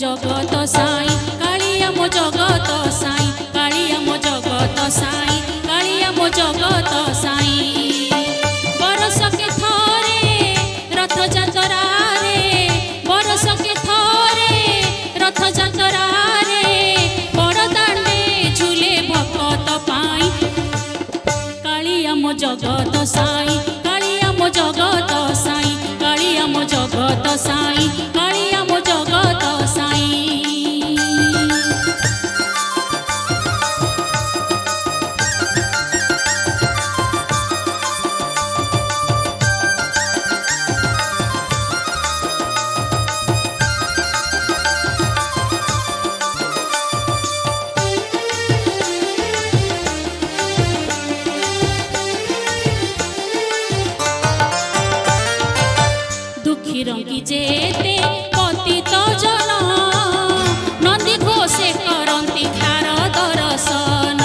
जगत साई कालिया मो जगत साई कालिया मो जगत साई कालिया मो जगत साई बरस के थरे रथ जातरा रे बरस के थरे रथ जातरा रे बड़ दांडे झूले भक्त पाई कालिया मो जगत साई कालिया मो जगत साई कालिया मो जगत साई कालिया मो जगत साई दुखी रंगी जेते पतित जन नंदी घोषे करती तार दर्शन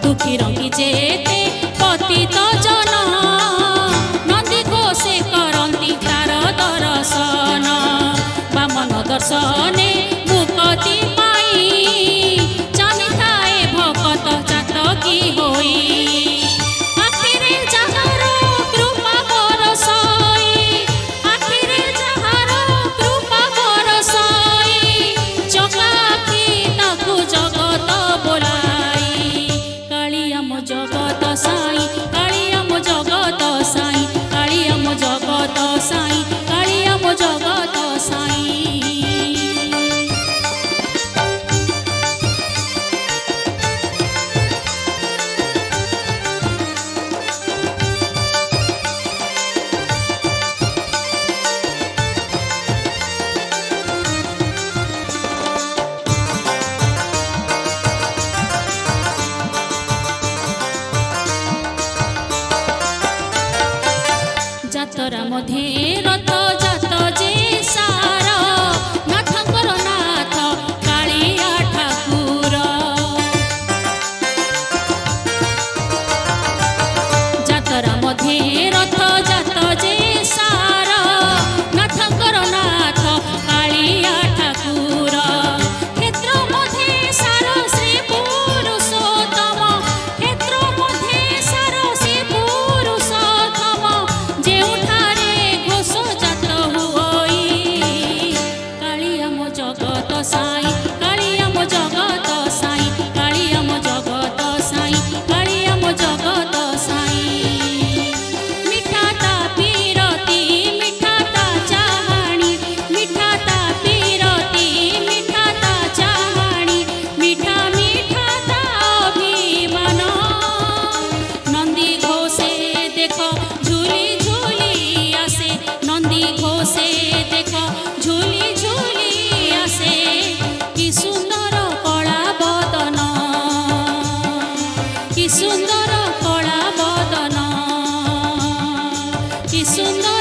दुखी रंगी जेते पतित जन नंदी घोषे करती तार दर्शन बामन दर्शने मुक्ति पाई चाली थाए भक्त चातकी होई जगत साई कालिया मो जगत साई कालिया मो जगत साई कालिया मो जगत साई जातरा मध्य रथ जात जे सार नाथकर नाथ कालिया ठाकुर जातरा मध्य रथ जात जे सार नाथकर नाथ कालिया ठाकुर क्षेत्र मध्य सार श्री पुरुषोत्तम क्षेत्र मध्य सार श्री पुरुषोत्तम जगत साई कालिया मो जगत साई कालिया मो जगत साई कालिया मो जगत साई मिठा ता पीरती मिठा ता चाहाणी मिठा ता पीरती मिठा ता चाहाणी मिठा मिठा ता अभिमान नंदी घोषे देखो झूली झूली आसे नंदी घोषे देखो झूली झूली कि सुंदर कला बदन कि सुंदर कला बदन कि सुंदर